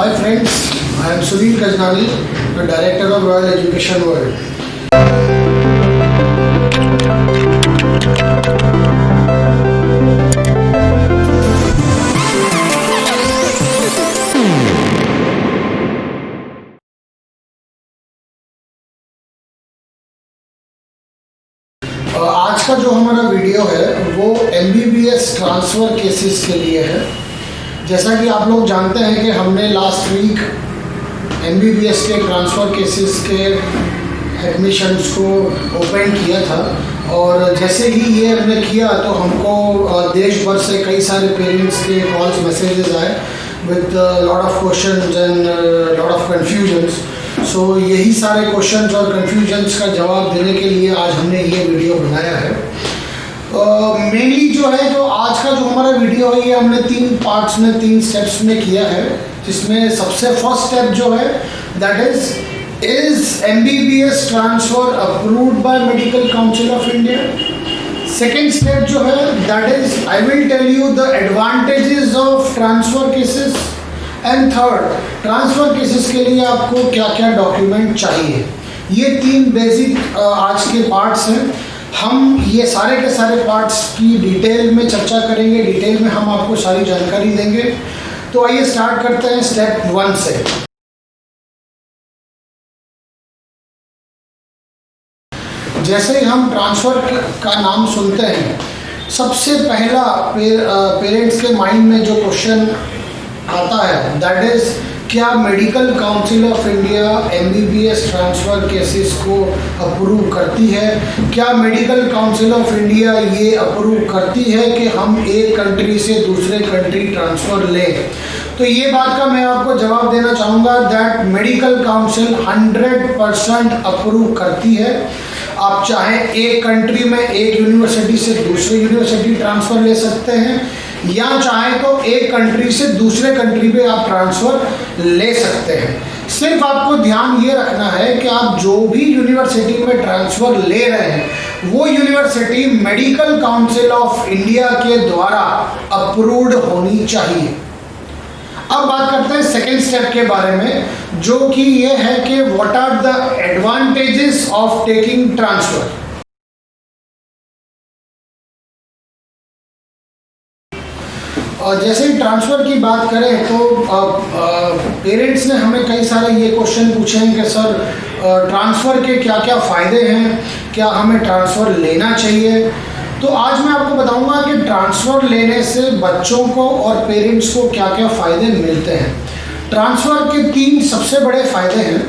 Hi friends, I am Sunil Kajnani, the Director of Royal Education World. आज का जो हमारा वीडियो है वो MBBS ट्रांसफ़र केसेस के लिए है। जैसा कि आप लोग जानते हैं कि हमने लास्ट वीक MBBS के ट्रांसफ़र केसेस के एडमिशन्स को ओपन किया था और जैसे ही ये हमने किया तो हमको देश भर से कई सारे पेरेंट्स के कॉल्स मैसेजेस आए with lot of questions and lot of confusions. So यही सारे क्वेश्चंस और कन्फ्यूजन्स का जवाब देने के लिए आज हमने ये वीडियो बनाया है। मेनली जो है जो आज का जो हमारा वीडियो है ये हमने 3 पार्ट्स में 3 स्टेप्स में किया है, जिसमें सबसे फर्स्ट स्टेप जो है that is MBBS transfer approved by Medical Council of India. Second step जो है that is I will tell you the advantages of transfer cases and third transfer cases के लिए आपको क्या क्या डॉक्यूमेंट चाहिए। ये 3 बेसिक आज के पार्ट्स हैं। हम ये सारे के सारे पार्ट्स की डिटेल में चर्चा करेंगे, डिटेल में हम आपको सारी जानकारी देंगे। तो आइए स्टार्ट करते हैं स्टेप 1 से। जैसे ही हम ट्रांसफ़र का नाम सुनते हैं, सबसे पहला पेरेंट्स के माइंड में जो क्वेश्चन आता है दैट इज़ क्या medical Council of India MBBS transfer cases को अप्रूव करती है? क्या मेडिकल काउंसिल ऑफ इंडिया ये अप्रूव करती है कि हम एक कंट्री से दूसरे कंट्री ट्रांसफ़र लें? तो ये बात का मैं आपको जवाब देना चाहूँगा दैट मेडिकल काउंसिल 100% अप्रूव करती है। आप चाहे एक कंट्री में एक यूनिवर्सिटी से दूसरी यूनिवर्सिटी ट्रांसफ़र ले सकते हैं या चाहे तो एक कंट्री से दूसरे कंट्री पे आप ट्रांसफ़र ले सकते हैं। सिर्फ आपको ध्यान ये रखना है कि आप जो भी यूनिवर्सिटी में ट्रांसफ़र ले रहे हैं वो university medical Council of India के द्वारा अप्रूव्ड होनी चाहिए। अब बात करते हैं सेकेंड स्टेप के बारे में, जो कि ये है कि what are the advantages of taking transfer. और जैसे ही ट्रांसफ़र की बात करें तो पेरेंट्स ने हमें कई सारे ये क्वेश्चन पूछे हैं कि सर ट्रांसफ़र के क्या क्या फ़ायदे हैं, क्या हमें ट्रांसफ़र लेना चाहिए? तो आज मैं आपको बताऊंगा कि ट्रांसफ़र लेने से बच्चों को और पेरेंट्स को क्या क्या फ़ायदे मिलते हैं। ट्रांसफ़र के 3 सबसे बड़े फ़ायदे हैं।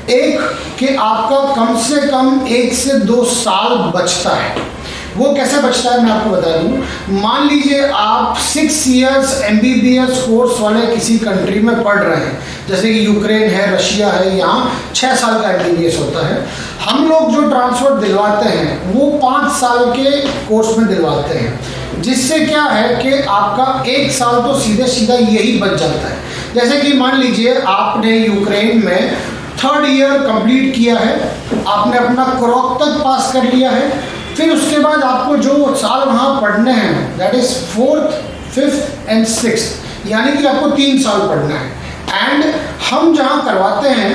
एक कि आपका कम से कम 1 से 2 साल बचता है। वो कैसे बचता है मैं आपको बता दूं। मान लीजिए आप 6 इयर्स MBBS कोर्स वाले किसी कंट्री में पढ़ रहे हैं, जैसे कि यूक्रेन है, रशिया है, यहाँ 6 साल का MBBS होता है। हम लोग जो ट्रांसफ़र दिलवाते हैं वो 5 साल के कोर्स में दिलवाते हैं, जिससे क्या है कि आपका 1 साल तो सीधे सीधा यही बच जाता है। जैसे कि मान लीजिए आपने यूक्रेन में 3rd ईयर कंप्लीट किया है, आपने अपना क्रॉक तक पास कर लिया है, फिर उसके बाद आपको जो साल वहाँ पढ़ने हैं that is 4th, 5th and 6th, यानी कि आपको 3 साल पढ़ना है। एंड हम जहाँ करवाते हैं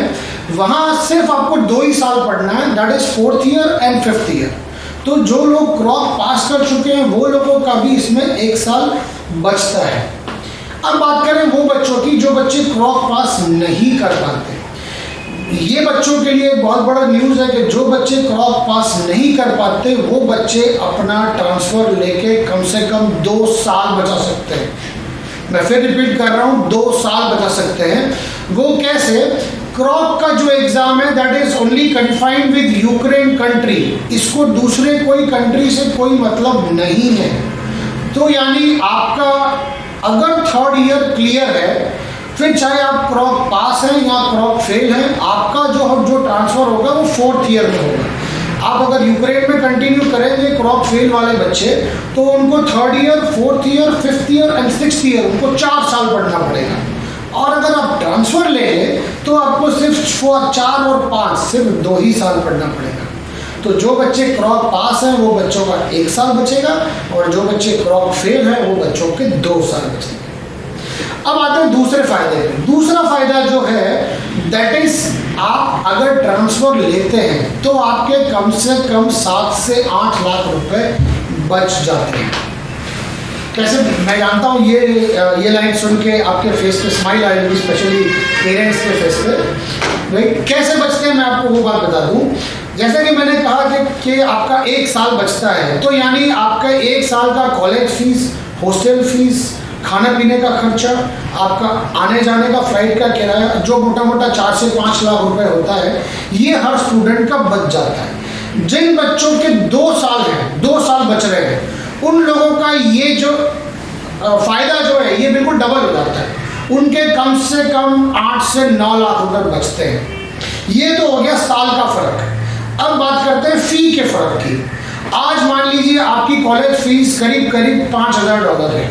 वहाँ सिर्फ आपको 2 ही साल पढ़ना है, that is 4th year and 5th year. तो जो लोग क्रॉक पास कर चुके हैं वो लोगों का भी इसमें 1 साल बचता है। अब बात करें वो बच्चों की जो बच्चे क्रॉक पास नहीं कर पाते। ये बच्चों के लिए बहुत बड़ा न्यूज़ है कि जो बच्चे क्रॉक पास नहीं कर पाते वो बच्चे अपना ट्रांसफ़र लेके कम से कम 2 साल बचा सकते हैं। मैं फिर रिपीट कर रहा हूँ, 2 साल बचा सकते हैं। वो कैसे? क्रॉक का जो एग्ज़ाम है that is only confined with Ukraine country, इसको दूसरे कोई कंट्री से कोई मतलब नहीं है। तो यानी आपका अगर 3rd ईयर क्लियर है, फिर चाहे आप क्रॉक पास हैं या क्रॉक फेल हैं, आपका जो ट्रांसफ़र होगा वो 4th ईयर में होगा। आप अगर यूक्रेन में कंटिन्यू करेंगे क्रॉक फेल वाले बच्चे तो उनको 3rd year, 4th year, 5th year and 6th year उनको 4 साल पढ़ना पड़ेगा। और अगर आप ट्रांसफ़र लेंगे तो आपको सिर्फ 4 और 5 सिर्फ 2 ही साल पढ़ना पड़ेगा। तो जो बच्चे क्रॉक पास हैं वो बच्चों का 1 साल बचेगा और जो बच्चे क्रॉक फेल हैं वो बच्चों के 2 साल बचेंगे। अब आते हैं दूसरे फायदे पे। दूसरा फायदा जो है दैट इज, आप अगर ट्रांसफ़र लेते हैं तो आपके कम से कम 7 से 8 लाख रुपए बच जाते हैं। कैसे? मैं जानता हूँ ये लाइन सुन के आपके फेस पे स्माइल आएगी, स्पेशली पेरेंट्स के फेस पे। राइट, कैसे बचते हैं मैं आपको वो बात बता दूँ। जैसे कि मैंने कहा कि आपका 1 साल बचता है, तो यानी आपका 1 साल का कॉलेज फीस, हॉस्टल फीस, खाने पीने का खर्चा, आपका आने जाने का फ्लाइट का किराया, जो मोटा मोटा 4 से 5 लाख रुपए होता है, ये हर स्टूडेंट का बच जाता है। जिन बच्चों के 2 साल हैं, 2 साल बच रहे हैं, उन लोगों का ये जो फ़ायदा जो है ये बिल्कुल डबल हो जाता है। उनके कम से कम 8 से 9 लाख रुपए बचते हैं। ये तो हो गया साल का फ़र्क। अब बात करते हैं फ़ी के फ़र्क की। आज मान लीजिए आपकी कॉलेज फीस करीब करीब $5,000 है।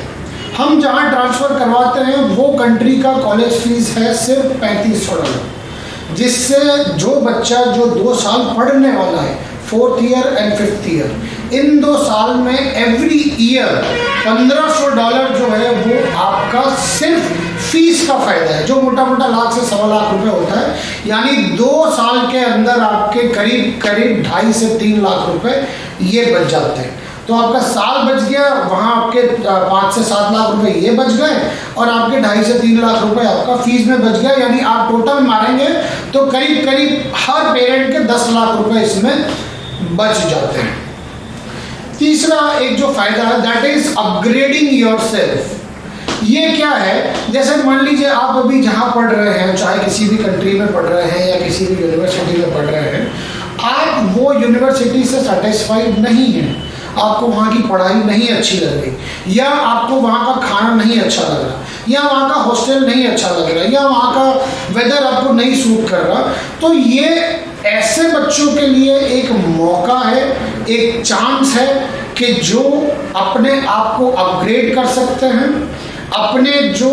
हम जहाँ ट्रांसफ़र करवाते हैं वो कंट्री का कॉलेज फीस है सिर्फ $3500, जिससे जो बच्चा जो 2 साल पढ़ने वाला है, 4th year and 5th year, इन 2 साल में एवरी ईयर $1500 जो है वो आपका सिर्फ फीस का फ़ायदा है, जो मोटा मोटा लाख से 1.25 लाख रुपए होता है। यानी 2 साल के अंदर आपके करीब करीब 2.5 से 3 लाख रुपए ये बच जाते हैं। तो आपका साल बच गया, वहाँ आपके 5 से 7 लाख रुपए ये बच गए, और आपके 2.5 से 3 लाख रुपए आपका फीस में बच गया। यानी आप टोटल मारेंगे तो करीब करीब हर पेरेंट के 10 लाख रुपए इसमें बच जाते हैं। तीसरा एक जो फ़ायदा है दैट इज़ अपग्रेडिंग योरसेल्फ। ये क्या है? जैसे मान लीजिए आप अभी जहाँ पढ़ रहे हैं, चाहे किसी भी कंट्री में पढ़ रहे हैं या किसी भी यूनिवर्सिटी में पढ़ रहे हैं, आप वो यूनिवर्सिटी से सेटिस्फाइड नहीं हैं, आपको वहाँ की पढ़ाई नहीं अच्छी लग रही, या आपको वहाँ का खाना नहीं अच्छा लग रहा, या वहाँ का हॉस्टल नहीं अच्छा लग रहा, या वहाँ का वेदर आपको नहीं सूट कर रहा, तो ये ऐसे बच्चों के लिए एक मौका है, एक चांस है कि जो अपने आप को अपग्रेड कर सकते हैं, अपने जो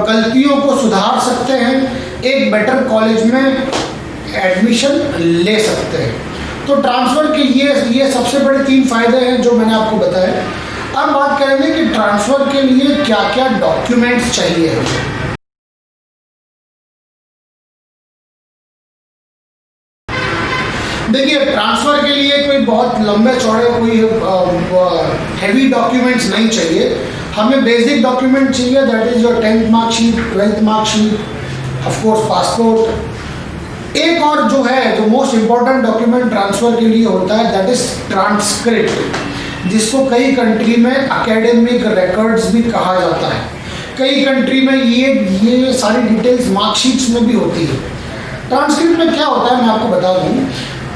गलतियों को सुधार सकते हैं, एक बेटर कॉलेज में एडमिशन ले सकते हैं। तो ट्रांसफ़र के ये सबसे बड़े 3 फ़ायदे हैं जो मैंने आपको बताया। अब बात करेंगे कि ट्रांसफ़र के लिए क्या क्या डॉक्यूमेंट्स चाहिए। देखिए, ट्रांसफ़र के लिए कोई बहुत लंबे चौड़े कोई हैवी डॉक्यूमेंट्स नहीं चाहिए। हमें बेसिक डॉक्यूमेंट चाहिए, that is your 10th marksheet, 12th marksheet, of course passport. एक और जो है, जो मोस्ट इम्पॉर्टेंट डॉक्यूमेंट ट्रांसफ़र के लिए होता है, दैट इज़ ट्रांसक्रिप्ट, जिसको कई कंट्री में एकेडमिक रिकॉर्ड्स भी कहा जाता है। कई कंट्री में ये सारी डिटेल्स मार्कशीट्स में भी होती है। ट्रांसक्रिप्ट में क्या होता है मैं आपको बता दूँ।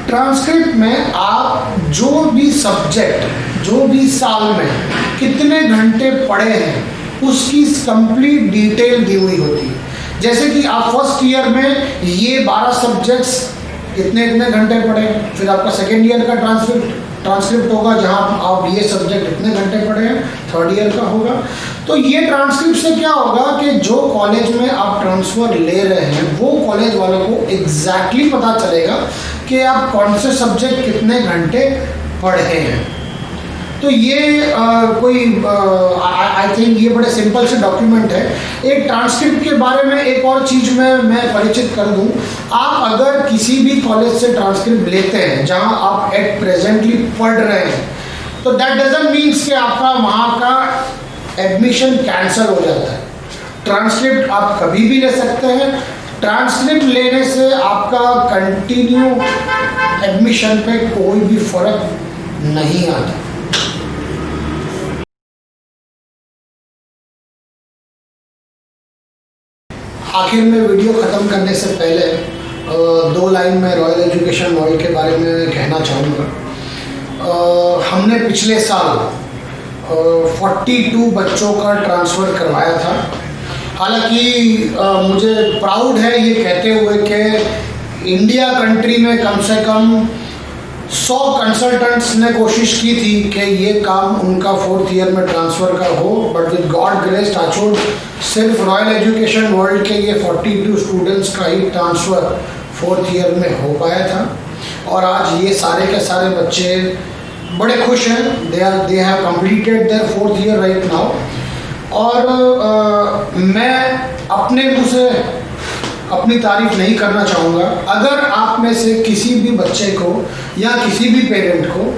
ट्रांसक्रिप्ट में आप जो भी सब्जेक्ट, जो भी साल में कितने घंटे पढ़े हैं, उसकी कंप्लीट डिटेल दी हुई होती है। जैसे कि आप फर्स्ट ईयर में ये 12 सब्जेक्ट्स इतने घंटे पढ़े, फिर आपका सेकेंड ईयर का ट्रांसक्रिप्ट होगा जहाँ आप ये सब्जेक्ट इतने घंटे पढ़े हैं, थर्ड ईयर का होगा। तो ये ट्रांसक्रिप्ट से क्या होगा कि जो कॉलेज में आप ट्रांसफ़र ले रहे हैं वो कॉलेज वालों को एग्जैक्टली पता चलेगा कि आप कौन से सब्जेक्ट कितने घंटे पढ़े हैं। तो ये आई थिंक ये बड़े सिंपल से डॉक्यूमेंट है। एक ट्रांसक्रिप्ट के बारे में एक और चीज़ मैं परिचित कर दूं। आप अगर किसी भी कॉलेज से ट्रांसक्रिप्ट लेते हैं जहां आप एट प्रेजेंटली पढ़ रहे हैं, तो दैट डजंट मीन्स कि आपका वहाँ का एडमिशन कैंसिल हो जाता है। ट्रांसक्रिप्ट आप कभी भी ले सकते हैं। ट्रांसक्रिप्ट लेने से आपका कंटिन्यू एडमिशन पे कोई भी फ़र्क नहीं आता। आखिर में वीडियो ख़त्म करने से पहले 2 लाइन में रॉयल एजुकेशन मॉडल के बारे में कहना चाहूँगा। हमने पिछले साल 42 बच्चों का ट्रांसफ़र करवाया था। हालांकि मुझे प्राउड है ये कहते हुए कि इंडिया कंट्री में कम से कम 100 कंसल्टेंट्स ने कोशिश की थी कि ये काम उनका 4th ईयर में ट्रांसफ़र का हो, बट विद गॉड ग्रेस टाचवुड सिर्फ रॉयल एजुकेशन वर्ल्ड के ये 42 स्टूडेंट्स का ही ट्रांसफ़र 4th ईयर में हो पाया था। और आज ये सारे के सारे बच्चे बड़े खुश हैं। They have completed there 4th year right now. और मैं अपने मुँह से अपनी तारीफ नहीं करना चाहूँगा। अगर आप में से किसी भी बच्चे को या किसी भी पेरेंट को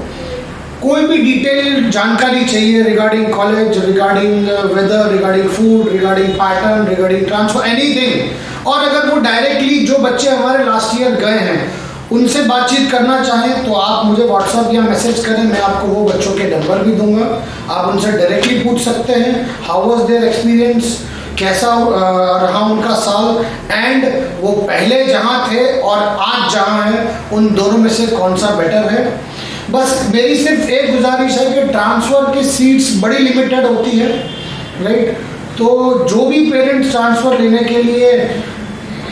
कोई भी डिटेल जानकारी चाहिए regarding college, regarding weather, regarding food, regarding pattern, regarding transfer, anything, और अगर वो डायरेक्टली जो बच्चे हमारे लास्ट ईयर गए हैं उनसे बातचीत करना चाहें तो आप मुझे व्हाट्सअप या मैसेज करें, मैं आपको वो बच्चों के नंबर भी दूंगा। आप उनसे डायरेक्टली पूछ सकते हैं हाउ वाज देयर एक्सपीरियंस, कैसा रहा उनका साल, एंड वो पहले जहाँ थे और आज जहाँ हैं उन दोनों में से कौन सा बेटर है। बस मेरी सिर्फ एक गुजारिश है कि ट्रांसफ़र की सीट्स बड़ी लिमिटेड होती है, राइट। तो जो भी पेरेंट्स ट्रांसफ़र लेने के लिए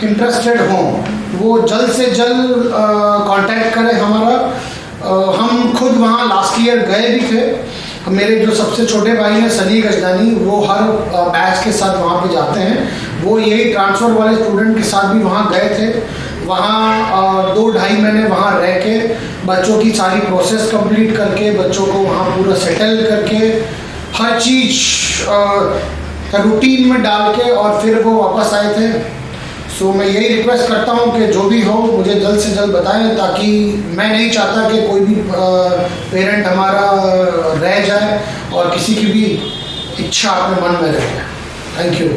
इंटरेस्टेड हों वो जल्द से जल्द कांटेक्ट करें हमारा। हम खुद वहाँ लास्ट ईयर गए भी थे। मेरे जो सबसे छोटे भाई हैं सनी गजदानी, वो हर बैच के साथ वहाँ पे जाते हैं। वो यही ट्रांसफ़र वाले स्टूडेंट के साथ भी वहाँ गए थे। वहाँ 2-2.5 महीने वहाँ रह के बच्चों की सारी प्रोसेस कंप्लीट करके, बच्चों को वहाँ पूरा सेटल करके, हर चीज़ रूटीन में डाल के और फिर वो वापस आए थे। सो मैं यही रिक्वेस्ट करता हूँ कि जो भी हो मुझे जल्द से जल्द बताएं, ताकि मैं नहीं चाहता कि कोई भी पेरेंट हमारा रह जाए और किसी की भी इच्छा अपने मन में रह जाए। Thank you.